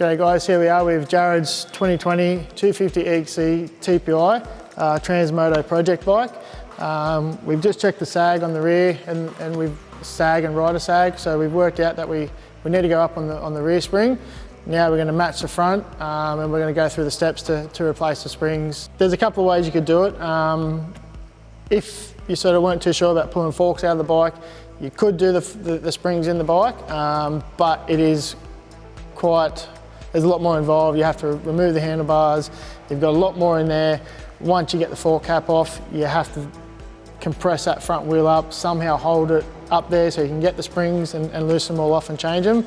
G'day guys, here we are with Jared's 2020 250 EXC TPI Transmoto project bike. We've just checked the sag on the rear and we've sag and rider sag, so we've worked out that we need to go up on the rear spring. Now we're going to match the front and we're going to go through the steps to replace the springs. There's a couple of ways you could do it. If you sort of weren't too sure about pulling forks out of the bike, you could do the springs in the bike, but it is there's a lot more involved. You have to remove the handlebars. You've got a lot more in there. Once you get the fork cap off, you have to compress that front wheel up, somehow hold it up there so you can get the springs and loosen them all off and change them.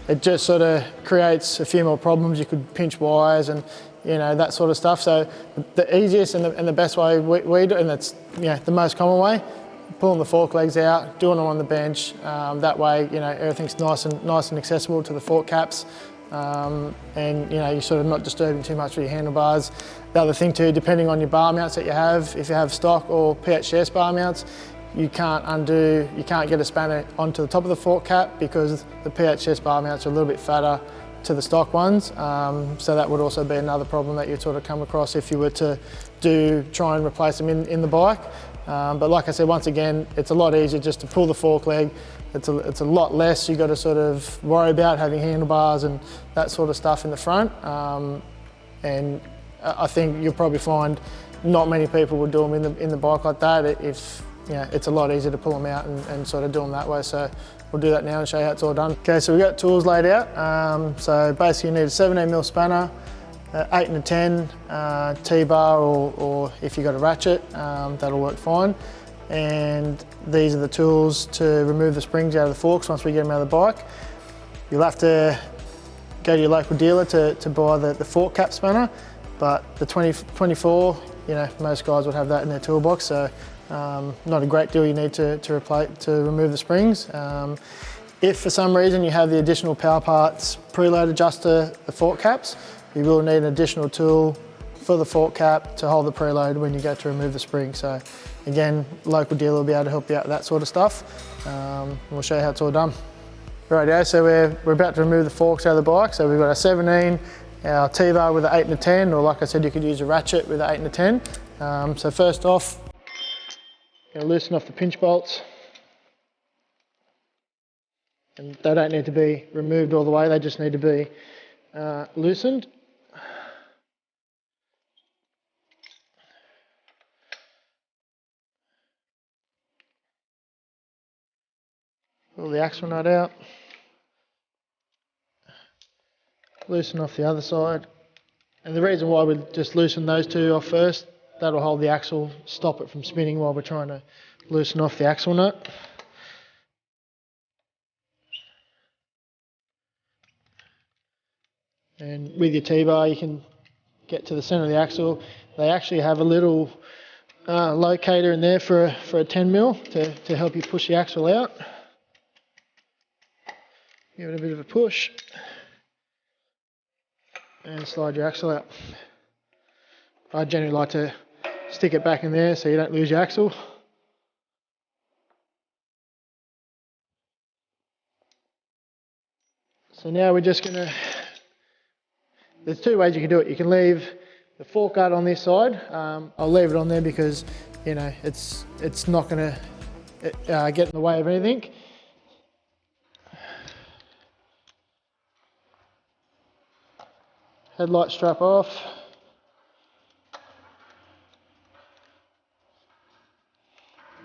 It just sort of creates a few more problems. You could pinch wires and that sort of stuff. So the easiest and the best way we do, and that's the most common way, pulling the fork legs out, doing them on the bench. That way, everything's nice and accessible to the fork caps. And you're sort of not disturbing too much with your handlebars. The other thing too, depending on your bar mounts that you have, if you have stock or PHS bar mounts, you can't get a spanner onto the top of the fork cap because the PHS bar mounts are a little bit fatter to the stock ones. So that would also be another problem that you'd sort of come across if you were to try and replace them in the bike. But like I said, once again, it's a lot easier just to pull the fork leg. It's a lot less you've got to sort of worry about having handlebars and that sort of stuff in the front. And I think you'll probably find not many people would do them in the bike like that. It's a lot easier to pull them out and sort of do them that way. So we'll do that now and show you how it's all done. Okay, so we've got tools laid out. So basically you need a 17mm spanner, 8 and a 10 T-bar, or if you've got a ratchet, that'll work fine. And these are the tools to remove the springs out of the forks once we get them out of the bike. You'll have to go to your local dealer to buy the fork cap spanner, but the 24, most guys would have that in their toolbox, so not a great deal you need to remove the springs. If for some reason you have the additional power parts preload adjuster, the fork caps, you will need an additional tool for the fork cap to hold the preload when you go to remove the spring. So again, local dealer will be able to help you out with that sort of stuff. We'll show you how it's all done. Rightio, so we're about to remove the forks out of the bike. So we've got our 17, our T-bar with an 8 and a 10, or like I said, you could use a ratchet with an 8 and a 10. So first off, going to loosen off the pinch bolts. And they don't need to be removed all the way, they just need to be loosened. Pull the axle nut out, loosen off the other side. And the reason why we just loosen those two off first, that'll hold the axle, stop it from spinning while we're trying to loosen off the axle nut. And with your T-bar you can get to the centre of the axle. They actually have a little locator in there for a 10mm to help you push the axle out. Give it a bit of a push and slide your axle out. I generally like to stick it back in there so you don't lose your axle. So now we're just going to, there's two ways you can do it. You can leave the fork guard on this side. I'll leave it on there because it's not going to get in the way of anything. Headlight strap off.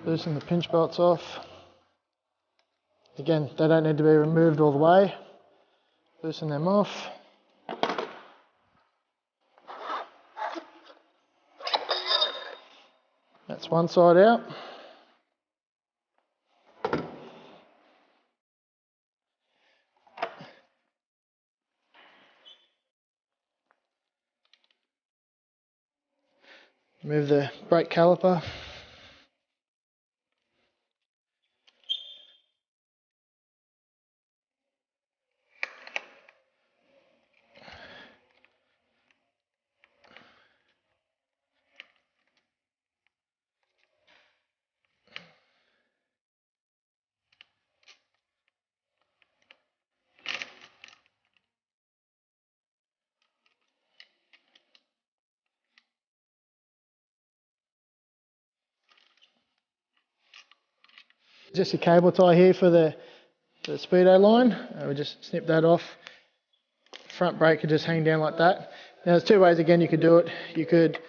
Loosen the pinch bolts off. Again, they don't need to be removed all the way. Loosen them off. That's one side out. Move the brake caliper. Just a cable tie here for the speedo line. We just snip that off. Front brake could just hang down like that. Now there's two ways again you could do it. You could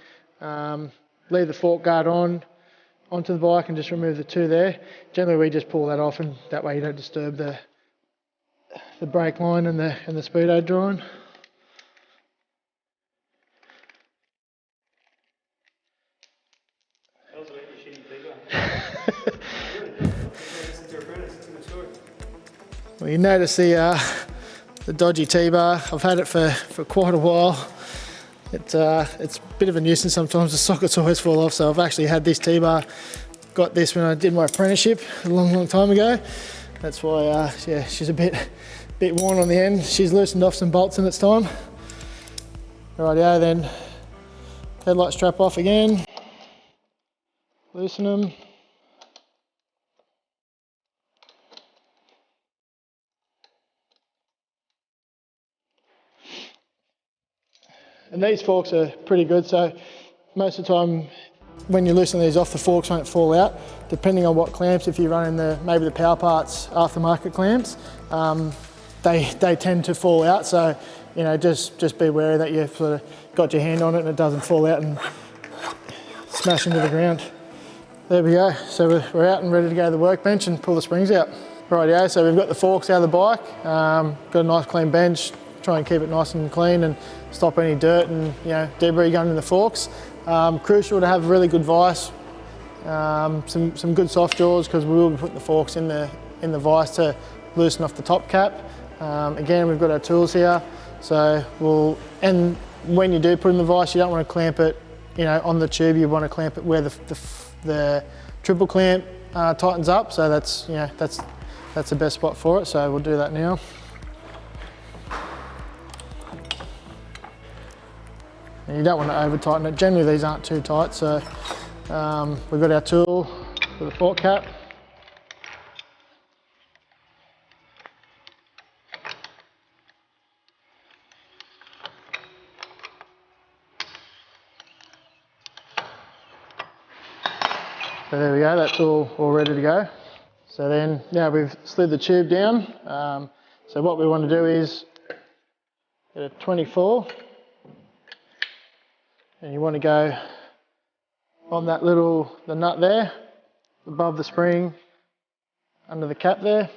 leave the fork guard onto the bike and just remove the two there. Generally we just pull that off, and that way you don't disturb the brake line and the speedo drawing. Well, you notice the dodgy T-bar. I've had it for quite a while. It's a bit of a nuisance sometimes. The sockets always fall off, so I've actually had this T-bar. Got this when I did my apprenticeship a long time ago. That's why, yeah, she's a bit worn on the end. She's loosened off some bolts in its time. Rightio, then headlight strap off again. Loosen them. And these forks are pretty good, so most of the time when you loosen these off, the forks won't fall out. Depending on what clamps, if you're running maybe the Power Parts aftermarket clamps, they tend to fall out. So, you know, just be wary that you've sort of got your hand on it and it doesn't fall out and smash into the ground. There we go. So we're out and ready to go to the workbench and pull the springs out. Rightio, so we've got the forks out of the bike, got a nice clean bench. Try and keep it nice and clean and stop any dirt and debris going in the forks. Crucial to have really good vise, some good soft jaws, because we will be putting the forks in the vise to loosen off the top cap. Again, we've got our tools here, so and when you do put in the vise, you don't want to clamp it, on the tube. You want to clamp it where the triple clamp tightens up. So that's the best spot for it. So we'll do that now. And you don't want to over tighten it. Generally these aren't too tight, so we've got our tool for the fork cap. So there we go, that's all ready to go. So then now we've slid the tube down. So what we want to do is get a 24. And you want to go on that the nut there, above the spring, under the cap there.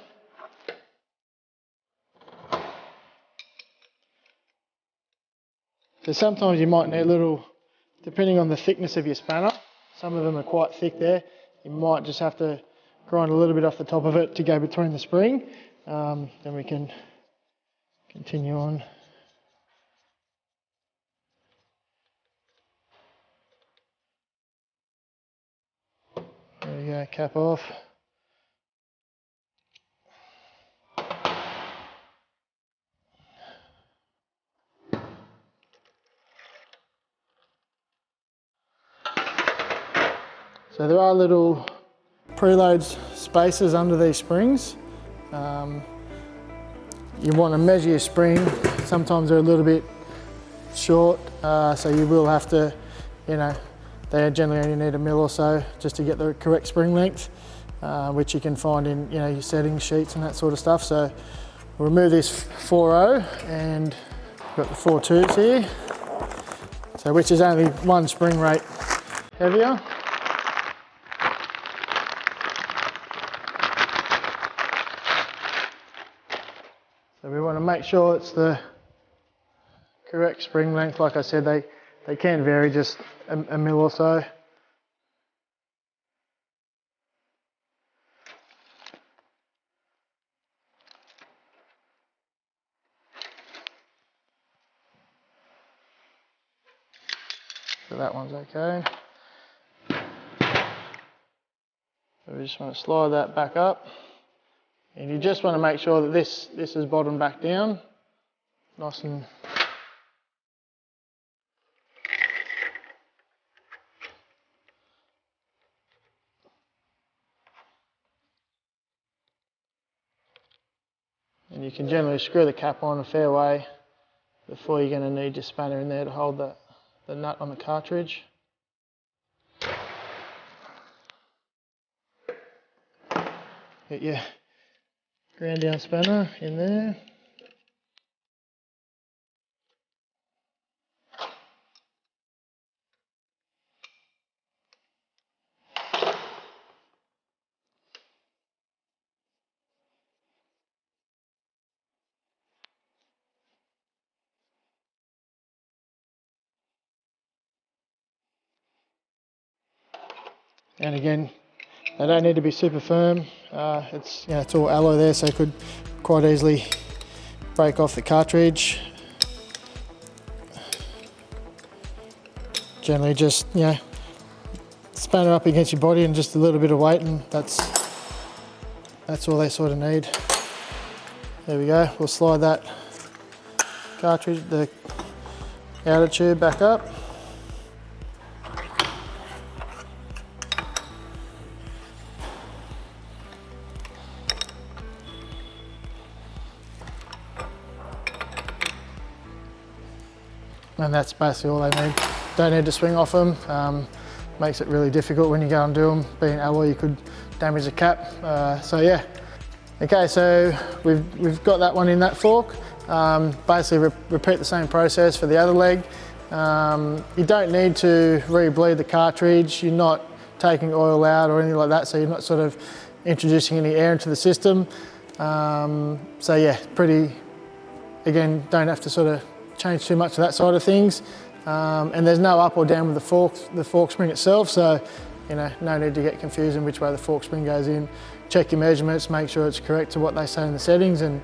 So sometimes you might need a little, depending on the thickness of your spanner, some of them are quite thick there. You might just have to grind a little bit off the top of it to go between the spring. Then we can continue on. There we go, cap off. So there are little preload spaces under these springs. You want to measure your spring. Sometimes they're a little bit short, so you will have to, they generally only need 1 mil or so just to get the correct spring length, which you can find in your settings sheets and that sort of stuff. So we'll remove this 4.0 and got the 4.2s here, so which is only 1 spring rate heavier. So we want to make sure it's the correct spring length. Like I said, they can vary just a mil or so. So that one's okay. So we just want to slide that back up. And you just want to make sure that this is bottomed back down, nice and you can generally screw the cap on a fair way before you're going to need your spanner in there to hold the nut on the cartridge. Get your ground down spanner in there. And again, they don't need to be super firm. It's all alloy there, so it could quite easily break off the cartridge. Generally just, spanner up against your body and just a little bit of weight, and that's all they sort of need. There we go. We'll slide that cartridge, the outer tube back up. And that's basically all they need. Don't need to swing off them. Makes it really difficult when you go and do them. Being alloy, you could damage the cap. So yeah. Okay, so we've got that one in that fork. Basically repeat the same process for the other leg. You don't need to re-bleed the cartridge. You're not taking oil out or anything like that, so you're not sort of introducing any air into the system. So yeah, again, don't have to sort of change too much of that side of things. And there's no up or down with the fork spring itself, so no need to get confused in which way the fork spring goes in. Check your measurements, make sure it's correct to what they say in the settings, and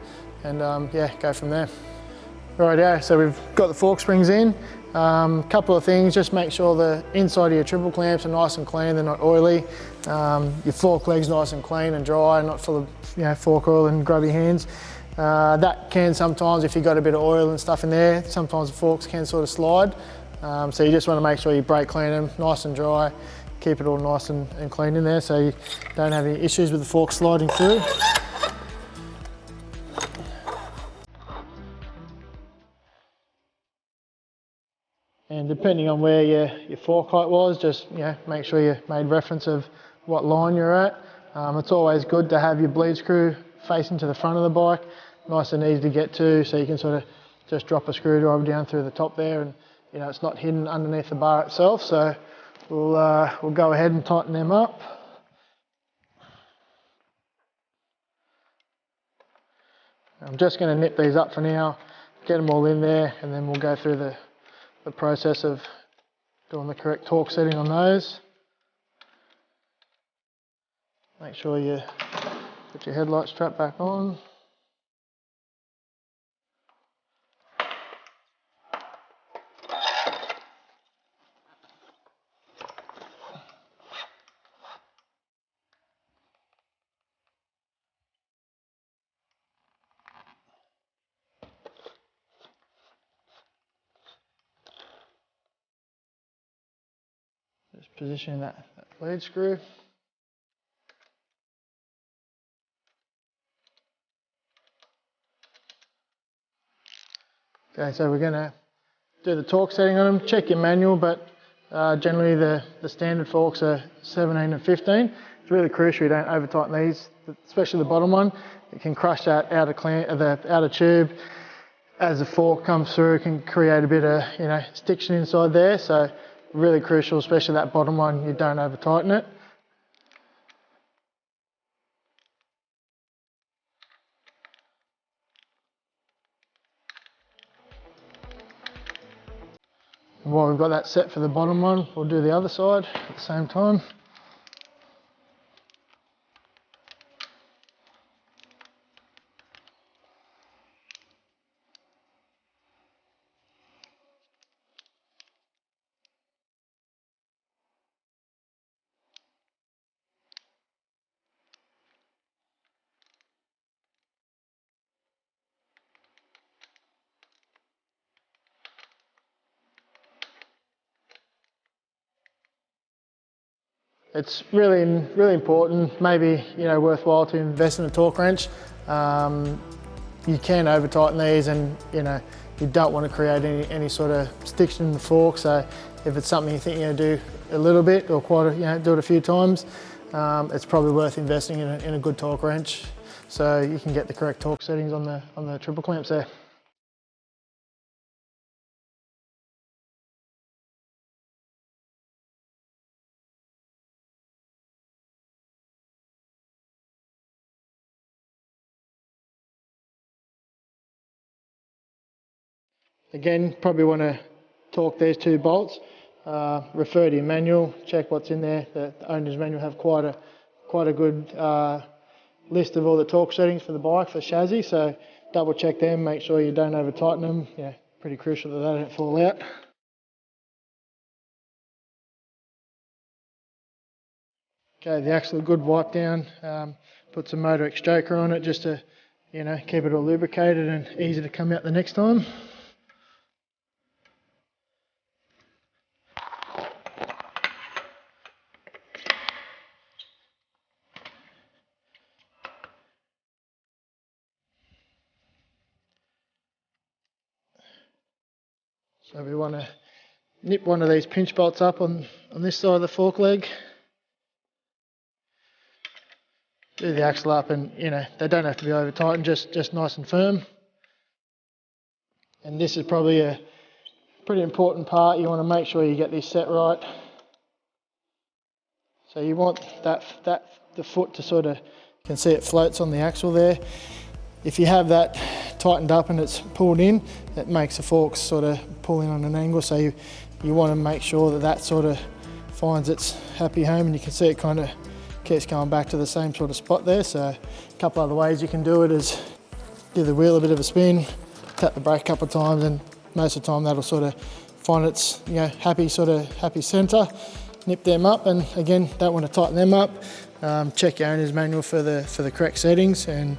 yeah, go from there. Rightio, so we've got the fork springs in. Couple of things, just make sure the inside of your triple clamps are nice and clean, they're not oily. Your fork leg's nice and clean and dry, not full of fork oil and grubby hands. That can sometimes, if you've got a bit of oil and stuff in there, sometimes the forks can sort of slide. So you just want to make sure you brake clean them nice and dry, keep it all nice and clean in there so you don't have any issues with the fork sliding through. And depending on where your fork height was, just make sure you made reference of what line you're at. It's always good to have your bleed screw facing to the front of the bike, nice and easy to get to, so you can sort of just drop a screwdriver down through the top there, and it's not hidden underneath the bar itself. So we'll go ahead and tighten them up. I'm just going to nip these up for now, get them all in there, and then we'll go through the process of doing the correct torque setting on those. Make sure you put your headlight strap back on. Just positioning that bleed screw. Okay, so we're going to do the torque setting on them. Check your manual, but generally the standard forks are 17 and 15. It's really crucial you don't over tighten these, especially the bottom one. It can crush that the outer tube. As the fork comes through, it can create a bit of stiction inside there. So really crucial, especially that bottom one, you don't over tighten it. And while we've got that set for the bottom one, we'll do the other side at the same time. It's really important, maybe worthwhile to invest in a torque wrench. You can over tighten these, and you don't want to create any sort of stiction in the fork. So if it's something you think you're going to do a little bit or quite do it a few times, it's probably worth investing in a good torque wrench so you can get the correct torque settings on the triple clamps there. Again, probably want to torque these 2 bolts. Refer to your manual, check what's in there. The owner's manual have quite a good list of all the torque settings for the bike, for the chassis, so double check them, make sure you don't over tighten them. Yeah, pretty crucial that they don't fall out. Okay, the axle, good wipe down, put some motor extraker on it just to, keep it all lubricated and easy to come out the next time. So we want to nip one of these pinch bolts up on this side of the fork leg. Do the axle up, and they don't have to be over tightened, just nice and firm. And this is probably a pretty important part. You want to make sure you get this set right. So you want the foot to sort of, you can see it floats on the axle there. If you have that tightened up and it's pulled in, it makes the forks sort of pull in on an angle. So you want to make sure that sort of finds its happy home, and you can see it kind of keeps going back to the same sort of spot there. So a couple other ways you can do it is give the wheel a bit of a spin, tap the brake a couple of times, and most of the time that'll sort of find its happy centre. Nip them up, and again, don't want to tighten them up. Check your owner's manual for the correct settings, and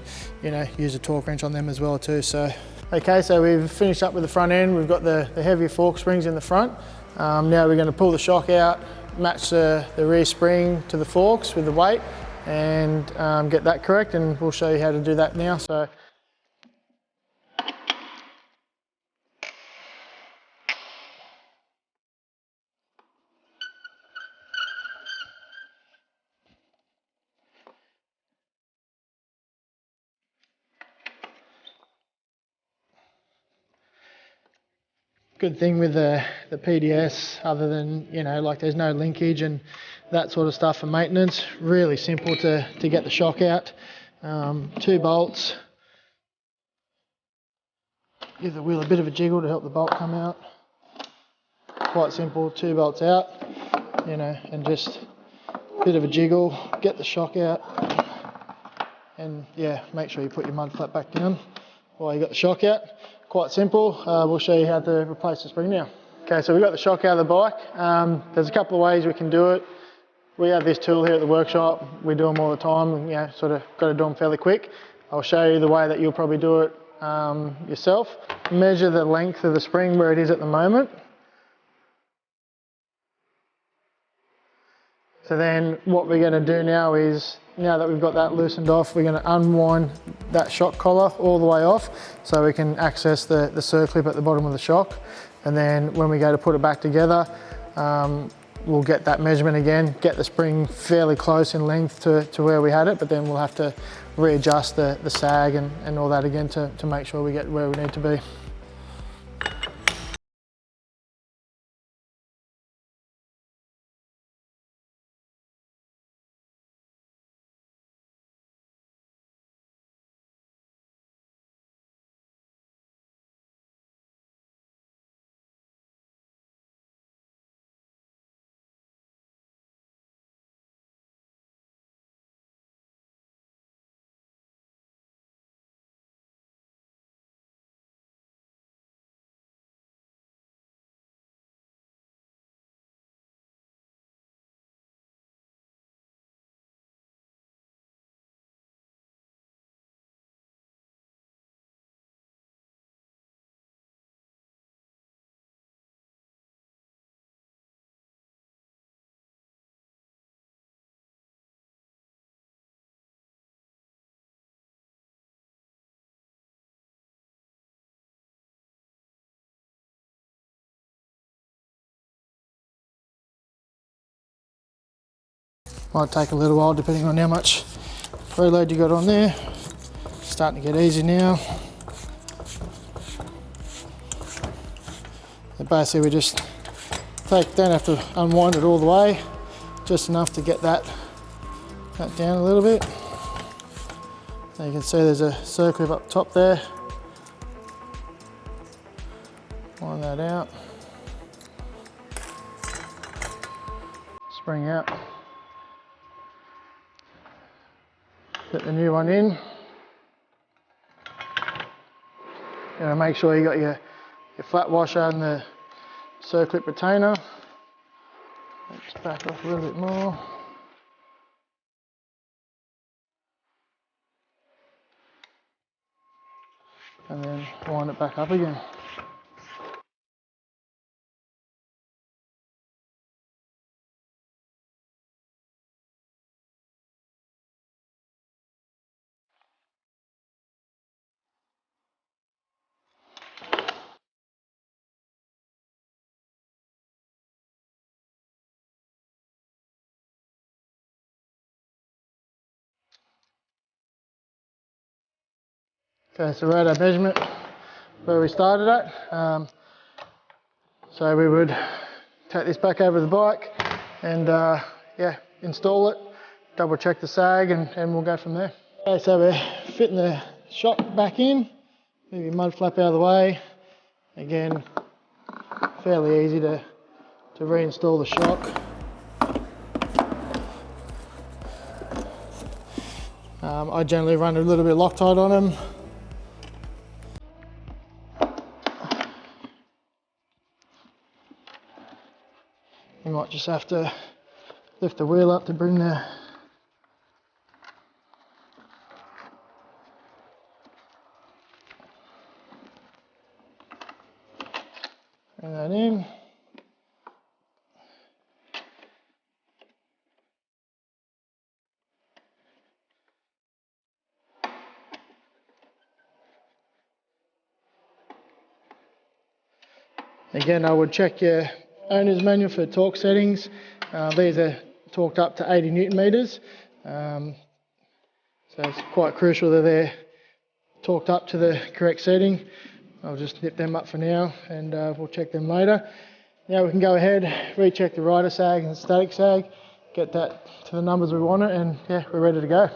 use a torque wrench on them as well too. So okay, so we've finished up with the front end. We've got the heavier fork springs in the front. Now we're going to pull the shock out, match the rear spring to the forks with the weight, and get that correct, and we'll show you how to do that now. So good thing with the PDS, other than, like there's no linkage and that sort of stuff for maintenance. Really simple to get the shock out. 2 bolts. Give the wheel a bit of a jiggle to help the bolt come out. Quite simple, 2 bolts out, and just a bit of a jiggle, get the shock out. And yeah, make sure you put your mud flap back down while you got the shock out. Quite simple. We'll show you how to replace the spring now. Okay, so we've got the shock out of the bike. There's a couple of ways we can do it. We have this tool here at the workshop. We do them all the time, and sort of got to do them fairly quick. I'll show you the way that you'll probably do it yourself. Measure the length of the spring where it is at the moment. So then what we're going to do now is, now that we've got that loosened off, we're going to unwind that shock collar all the way off so we can access the circlip at the bottom of the shock. And then when we go to put it back together, we'll get that measurement again, get the spring fairly close in length to where we had it, but then we'll have to readjust the sag and all that again to make sure we get where we need to be. Might take a little while depending on how much preload you got on there. Starting to get easy now. And basically we just don't have to unwind it all the way, just enough to get that down a little bit. So you can see there's a circlip up top there. Wind that out. Spring out. Get the new one in. Make sure you got your flat washer and the circlip retainer. Let's back off a little bit more. And then wind it back up again. Okay, so we're at our measurement where we started at. So we would take this back over the bike and install it, double check the sag and we'll go from there. Okay, so we're fitting the shock back in, move your mud flap out of the way. Again, fairly easy to reinstall the shock. I generally run a little bit of Loctite on them. You might just have to lift the wheel up to bring that in. Again, I would check your owner's manual for torque settings. These are torqued up to 80 Newton meters. So it's quite crucial that they're torqued up to the correct setting. I'll just nip them up for now and we'll check them later. Now we can go ahead, recheck the rider sag and the static sag, get that to the numbers we want it, and yeah, we're ready to go.